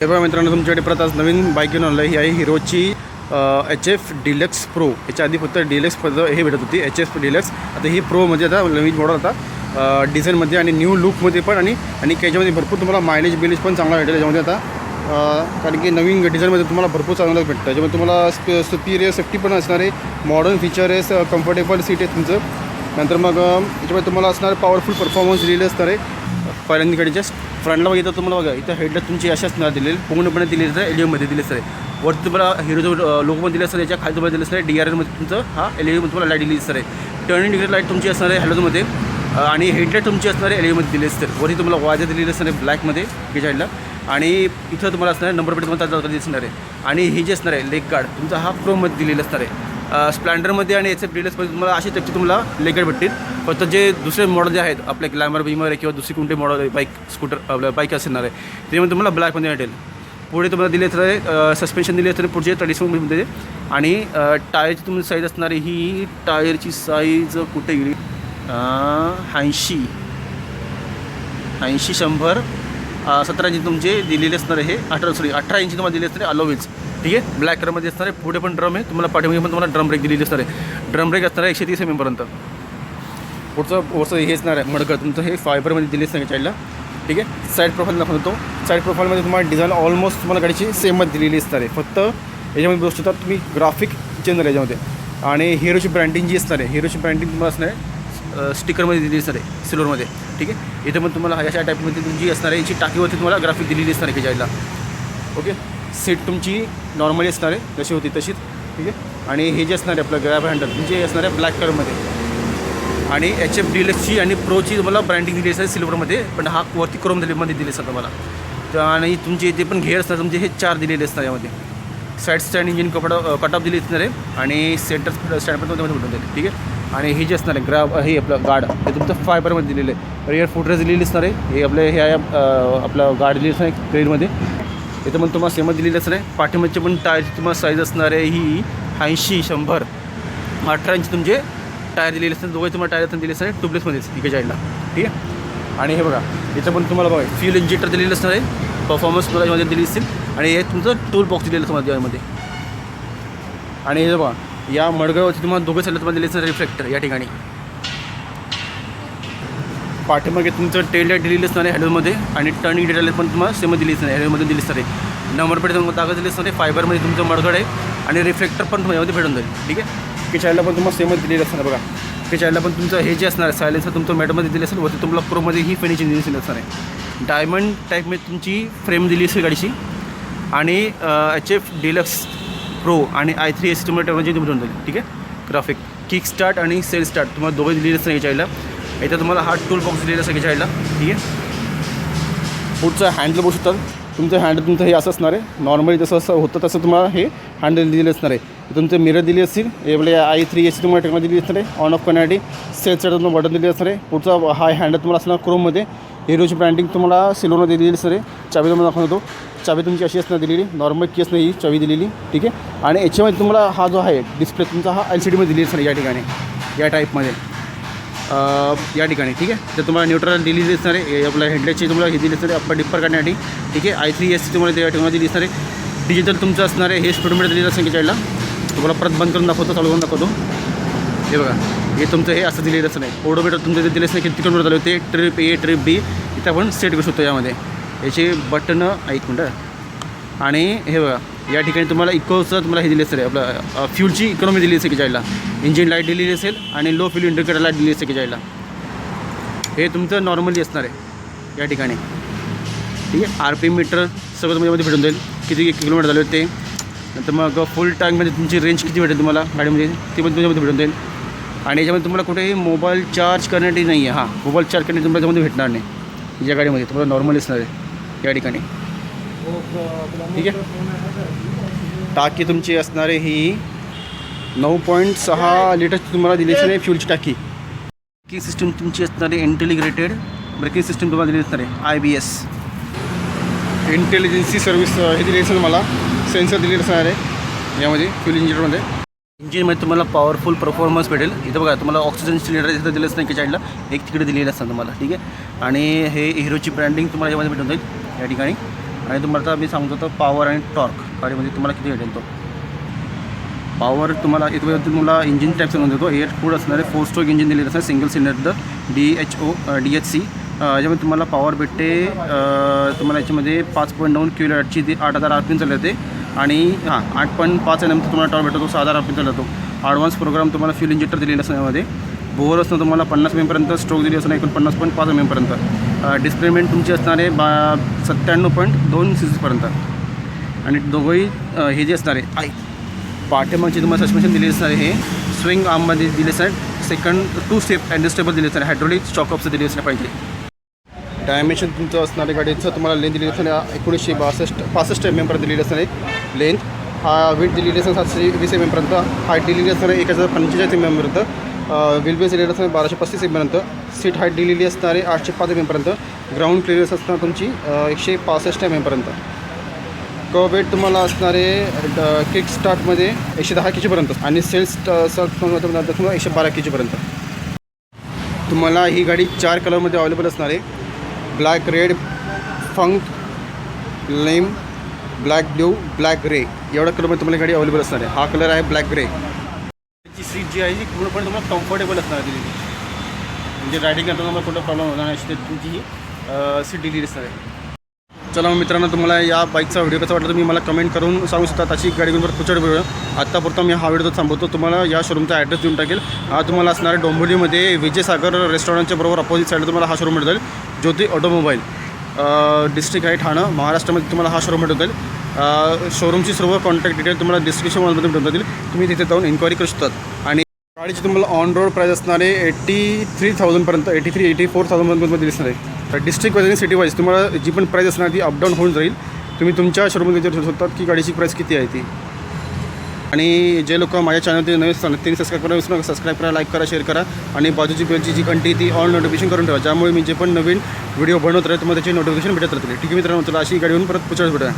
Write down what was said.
हे बघा मित्रांनो, तुमच्याकडे परत आज नवीन बाईक घेऊन आलं. ही आहे हिरोची HF डिलक्स प्रो. याच्या आधी फक्त डिलक्स हे भेटत होती HF डिलक्स. आता ही प्रोमध्ये आता नवीन मॉडल आता डिझाईनमध्ये आणि न्यू लुकमध्ये पण आणि त्याच्यामध्ये भरपूर तुम्हाला मायलेज पण चांगला भेटेल याच्यामध्ये आता. कारण की नवीन डिझाईनमध्ये तुम्हाला भरपूर चांगलं भेटतं. त्याच्यामध्ये तुम्हाला सुपिरियर सेफ्टी पण असणार आहे, मॉडर्न फीचर आहे, कम्फर्टेबल सीट आहे तुमचं. नंतर मग याच्यामध्ये तुम्हाला असणार पॉवरफुल परफॉर्मन्स दिलेलं असणार आहे. पहिल्यांदा जस्ट फ्रंटला बघितलं तुम्हाला बघा, इथं हेडलाईट तुमची अशी असणार दिलेली, पूर्णपणे दिलेली आहे LED दिले असते. वरती तुम्हाला हिरोचं लोगो पण दिले असणार. याच्या खाली तुम्हाला दिलं असणार DRLमध्ये तुमचं हा LED तुम्हाला लाईट दिली असणार आहे. टर्निंग डिग्री लाईट तुमची असणार आहे हॅलोजमध्ये आणि हेडलाईट तुमची असणार आहे LED दिली असते. वरती तुम्हाला वाजा दिलेली असणार आहे ब्लॅकमध्ये की साईडला. आणि इथं तुम्हाला असणार आहे नंबर प्लेट तुम्हाला दिसणार आहे. आणि ही जी असणार आहे लेग गार्ड तुमचा हा प्रोमध्ये दिलेला असणार आहे. स्प्लेंडरमध्ये आणि HF डिलक्समध्ये तुम्हाला अशी टाईपची तुम्हाला लेग गार्ड भेटतील. फक्त जे दुसरे मॉडल जे आहेत आपले ग्लॅमर बीमर किंवा दुसरी कोणते मॉडल बाईक स्कूटर आपल्या बाईक असणार आहे त्यामध्ये तुम्हाला ब्लॅकमध्ये भेटेल. पुढे तुम्हाला दिले तर सस्पेन्शन दिले असते पुढचे ट्रेडिशनलमध्ये. आणि टायरची तुमची साईज असणार आहे, ही टायरची साईज कुठे गेली 80 100 17 इंची तुमचे दिलेले असणार आहे. 18 इंची तुम्हाला दिले असणार अलो व्हील्स. ठीक आहे, ब्लॅक कलरमध्ये असणार आहे. पुढे पण ड्रम आहे तुम्हाला, पाठीमागे पण तुम्हाला ड्रम ब्रेक दिलेली असणार आहे. ड्रम ब्रेक असणार आहे 130 mm पर्यंत. पुढचं हे असणार आहे मडकं तुमचं, हे फायबरमध्ये दिले असणार चाईडला. ठीक आहे, साईड प्रोफाईल दाखवतो. साईड प्रोफाईलमध्ये तुम्हाला डिझाईन ऑलमोस्ट तुम्हाला गाडीची सेमच दिलेली असणार आहे. फक्त याच्यामध्ये गोष्ट तर तुम्ही ग्राफिक चेंज आहे याच्यामध्ये. आणि हिरोची ब्रँडिंग जी असणार आहे, हिरोची ब्रँडिंग तुम्हाला असणार आहे स्टिकरमध्ये दिलेली असणार आहे सिल्वरमध्ये. ठीक आहे, इथं पण तुम्हाला अशा टाईपमध्ये तुमची असणार आहे. याची टाकीवरती तुम्हाला ग्राफिक दिलेली असणार आहे की जायला. ओके, सीट तुमची नॉर्मली असणार आहे जशी होती तशीच. ठीक आहे, आणि हे जे असणार आहे आपलं ग्रॅब हँडल तुमचे असणार आहे ब्लॅक कलरमध्ये. आणि HF डिलक्सची आणि प्रोची तुम्हाला ब्रँडिंग दिली असणार सिल्वरमध्ये, पण हा वरती क्रोम दिलीमध्ये दिले असतात तुम्हाला. आणि तुमचे जे पण घेअर असतात तुमचे हे 4 दिलेले असतात यामध्ये. साईड स्टँड इंजिन कटऑफ दिली असणार आहे आणि सेंटर स्टँड पण त्यामध्ये भेटून जाईल. ठीक आहे, आणि हे जे असणार आहे ग्रॅब हे आपलं गार्ड हे तुमचं फायबरमध्ये दिलेलं आहे. रिअर फुटरेस दिलेली असणार आहे. हे आपलं हे आहे आपलं गार्ड दिली असणार आहे क्रेनमध्ये. इथं पण तुम्हाला सेमच दिलेलं असणार आहे. पाठीमागचे पण टायरची तुम्हाला साईज असणार आहे ही 80 100 18 इंच तुमचे टायर दिलेले असतात. दोघे तुम्हाला टायर दिलेले असणार आहे ट्यूबलेसमध्येच इकडे साईडला. ठीक आहे, आणि हे बघा इथं पण तुम्हाला बघा फ्यूल इंजेक्टर दिलेलं असणार आहे. परफॉर्मन्स तुम्हाला यामध्ये दिली असतील. आणि हे तुमचं टूल बॉक्स दिलेलं तुम्हाला यामध्ये. आणि हे बघा या मडगावरती तुम्हाला दोघे साईडला तुम्हाला दिले असणार रिफ्लेक्टर या ठिकाणी. पाठीमागे तुमचं टेल लाईट दिलेली असणार आहे हॅलोमध्ये. आणि टर्निंग डिटेल पण तुम्हाला सेम दिली असणार आहे हॅलोमध्ये दिली असणार आहे. नंबर प्लेट तुम्हाला ताकद दिली असणार आहे. फायबरमध्ये तुमचं मडगड आहे आणि रिफ्लेक्टर पण तुम्हाला यामध्ये भेटून जाईल. ठीक आहे, की चायला पण तुम्हाला सेमच दिलेलं असणार बघा. की चायला पण तुमचं हे जे असणार आहे सायलेन्सर तुमचं मॅटमध्ये दिलं असेल, वरती तुम्हाला प्रोमध्ये ही फिनिशिंग दिली असणार आहे. डायमंड टाईपमध्ये तुमची फ्रेम दिली असेल गाडीची. आणि HF डिलक्स प्रो आणि i3 AC तुम्हाला टेक्नॉलॉजी भेटून जाईल. ठीक आहे, ग्राफिक किक स्टार्ट आणि सेल स्टार्ट तुम्हाला दोघे दिलेले असणार या चायला. इथं तुम्हाला हा टूल बॉक्स दिलेला असं घ्यायला. ठीक आहे, पुढचं हँडल बघू शकतात. तुमचं हँडल तुमचं हे असं असणार आहे नॉर्मली जसं असं होतं तसं तुम्हाला हे हँडल दिलेलं असणार आहे. तुमचं मिरर दिली असतील. हे आपले i3 AC तुम्हाला टेक्नॉलॉजी दिली असणार आहे. ऑन ऑफ करण्यासाठी सेलसाठी तुम्हाला बटन दिले असणार आहे. पुढचा हा हँडल तुम्हाला असणार क्रोममध्ये. हिरोची ब्रँडिंग तुम्हाला सिल्वरमध्ये दिलेली असणार आहे. चावी तुम्हाला दाखवतो. चावी तुमची अशी असणार दिलेली, नॉर्मल केस नाही ही चावी दिलेली. ठीक आहे, आणि याच्यामध्ये तुम्हाला हा जो आहे डिस्प्ले तुमचा हा LCDमध्ये दिलेली असणार या ठिकाणी या टाईपमध्ये या ठिकाणी. ठीक आहे, तर तुम्हाला न्यूट्रल दिलेली असणार आहे. आपल्या हेडलाईटची तुम्हाला हे दिली असणार आहे आपला डिप्पर करण्यासाठी. ठीक आहे, i3 AC तुम्हाला त्या टेक्नॉलॉजी दिली असणार आहे. डिजिटल तुमचं असणार आहे. हे स्पीडोमीटर दिलेलं असणार की चाईडला. तुम्हाला परत बंद करून दाखवतो, चालू करून दाखवतो. हे बघा हे तुमचं हे असं दिलेलं असं नाही. ओडोमीटर तुमचं ते दिलं असं किती किलोमीटर झाले होते, ट्रिप A ट्रिप B इथं आपण सेट करू शकतो यामध्ये. याचे बटनं एक मिनटं. आणि हे बघा या ठिकाणी तुम्हाला इकोचं तुम्हाला हे दिले असेल आपलं फ्यूलची इकॉनॉमी दिली असेल की जायला. इंजिन लाईट दिलेली असेल आणि लो फ्यूल इंडिकेटर लाईट दिली असेल की जायला. हे तुमचं नॉर्मली असणार आहे या ठिकाणी. ठीक आहे, RPM मीटर सगळं तुमच्यामध्ये भेटून जाईल किती किलोमीटर झाले होते. नंतर मग फुल टँकमध्ये तुमची रेंज किती भेटेल तुम्हाला गाडीमध्ये ती पण तुमच्यामध्ये भेटून जाईल. आणि याच्यामध्ये तुम्हाला कुठेही मोबाईल चार्ज करण्यासाठी नाही आहे. मोबाईल चार्ज करण्यासाठी तुम्हाला त्यामध्ये भेटणार नाही या गाडीमध्ये. तुम्हाला नॉर्मली असणार आहे या ठिकाणी. ठीक आहे, टाकी तुमची असणार आहे ही 9.6 लिटरची तुम्हाला दिली असणार आहे फ्यूलची टाकी. ब्रेकिंग सिस्टम तुमची असणार आहे इंटेलिग्रेटेड ब्रेकिंग सिस्टम तुम्हाला दिली असणार आहे IBS इंटेलिजन्सी सर्व्हिस हे दिली असेल मला. सेन्सर दिलेलं असणार आहे यामध्ये फ्यूल इंजिनमध्ये. इंजिनमध्ये तुम्हाला पॉवरफुल परफॉर्मन्स भेटेल. इथं बघा तुम्हाला ऑक्सिजन सिलेंडर इथं दिलंच नाही की साईडला एक तिकडे दिलेलं असतं तुम्हाला. ठीक आहे, आणि हे हिरोची ब्रँडिंग तुम्हाला यामध्ये भेटून जाईल या ठिकाणी. आणि तुम्हाला आता मी सांगतो तर पॉवर आणि टॉर्क गाडीमध्ये तुम्हाला किती भेटेल तो. पॉवर तुम्हाला इथे तुम्हाला इंजिन टाईप सांगून देतो. एअर कूल्ड असणारे 4 स्ट्रोक इंजिन दिलेलं असणार सिंगल सिलेंडर DHC. याच्यामध्ये तुम्हाला पॉवर भेटते तुम्हाला याच्यामध्ये 5.9 किलोवॅटची ती 8000 RPM चालते आणि 8.5 नंतर तुम्हाला टॉर्क भेटतो 6000 RPM चालतो. ॲडव्हान्स प्रोग्राम तुम्हाला फ्यूल इंजेक्टर दिलेलं असणार यामध्ये. बोअर असणं तुम्हाला 50 mm पर्यंत स्ट्रोक दिली असणार 49.5 mm पर्यंत. डिस्प्लेमेंट तुमची असणार आहे 97.2 cc पर्यंत. आणि दोघंही हे जे असणार आहे पाठीमागची तुम्हाला सस्पेन्शन दिली असणार आहे. हे स्विंग आर्ममध्ये दिले असणार. सेकंड 2 स्टेप ॲडजस्टेबल दिले असणार. हायड्रोलिक शॉक ऑफचं दिले असणार पाहिजे. डायमेन्शन तुमचं असणार आहे गाडीचं तुम्हाला लेंथ दिली असणार 1965 mm पर्यंत दिलेली असणार आहे लेंथ. हा वेट दिलेली असणार 720 mm पर्यंत. हाईट दिलेली असणार 1045 mm पर्यंत. व्हील बेस दिलेलं असणार 1235 mm पर्यंत. सीट हाईट दिलेली असणार आहे 805 mm पर्यंत. ग्राउंड क्लिअरन्स असणार तुमची 165 mm पर्यंत. वेट तुम्हाला असणार आहे किक स्टार्टमध्ये 110 kg पर्यंत आणि सेल्स तुम्हाला 112 kg पर्यंत. तुम्हाला ही गाडी 4 कलरमध्ये अवेलेबल असणार आहे. ब्लॅक, रेड, फंक, लेम, ब्लॅक ब्ल्यू, ब्लॅक ग्रे एवढ्या कलरमध्ये तुम्हाला गाडी अवेलेबल असणार आहे. हा कलर आहे ब्लॅक ग्रे. त्याची सीट जी आहे ती पूर्णपणे तुम्हाला कम्फर्टेबल असणार आहे दिलेली. म्हणजे रायडिंग करताना तुम्हाला कुठला प्रॉब्लेम होणार नाही अशी तुमची ही सीट दिलेली असणार आहे. चला मग मित्रांनो, तुम्हाला या बाईकचा व्हिडिओ कसा वाटला तुम्ही मला कमेंट करून सांगू शकता. अशी गाडी घेऊन पुढच्या व्हिडिओ आत्तापुरता मी हा व्हिडिओ थांबवतो. तुम्हाला या शोरूमचा ॲड्रेस देऊन टाकेल. हा तुम्हाला असणार आहे डोंबिवलीमध्ये विजयसागर रेस्टॉरंटच्या बरोबर अपोजिट साईडला तुम्हाला हा शोरूम मिळेल. ज्योती ऑटोमोबाईल, डिस्ट्रिक्ट आहे ठाणं, महाराष्ट्रामध्ये तुम्हाला हा शोरूम मिळून जाईल. शोरूमची सर्व कॉन्टॅक्ट डिटेल तुम्हाला डिस्क्रिप्शनमध्ये मिळून जातील. तुम्ही तिथे जाऊन इन्क्वायरी करू शकतात. आणि गाडीची तुम्हाला ऑन रोड प्राईस असणार आहे 83,000 पर्यंत, 84,000 पर्यंत दिली असणार आहे. डिस्ट्रिक्ट वाईज आणि सिटी वाईज तुम्हाला जी पण प्राईस असणार ती अपडाऊन होऊन जाईल. तुम्ही तुमच्या शोरूममध्ये विचारू शकतात की गाडीची प्राईस किती आहे ती. आणि जे लोक माझ्या चॅनलमध्ये नवीन असतात त्यांनी सबस्क्राईब करा, विसरू नका. सबस्क्राईब करा, लाईक करा, शेअर करा आणि बाजूची बेलची जी घंटी ती ऑल नोटिफिकेशन करून ठेवा, ज्यामुळे मी जे पण नवीन व्हिडिओ बनवत राहील तुम्हाला त्याची नोटिफिकेशन भेटत राहतील. ठीक आहे मित्रांनो, चला अशी गाडी येऊन परत पुढच्या भेटूया.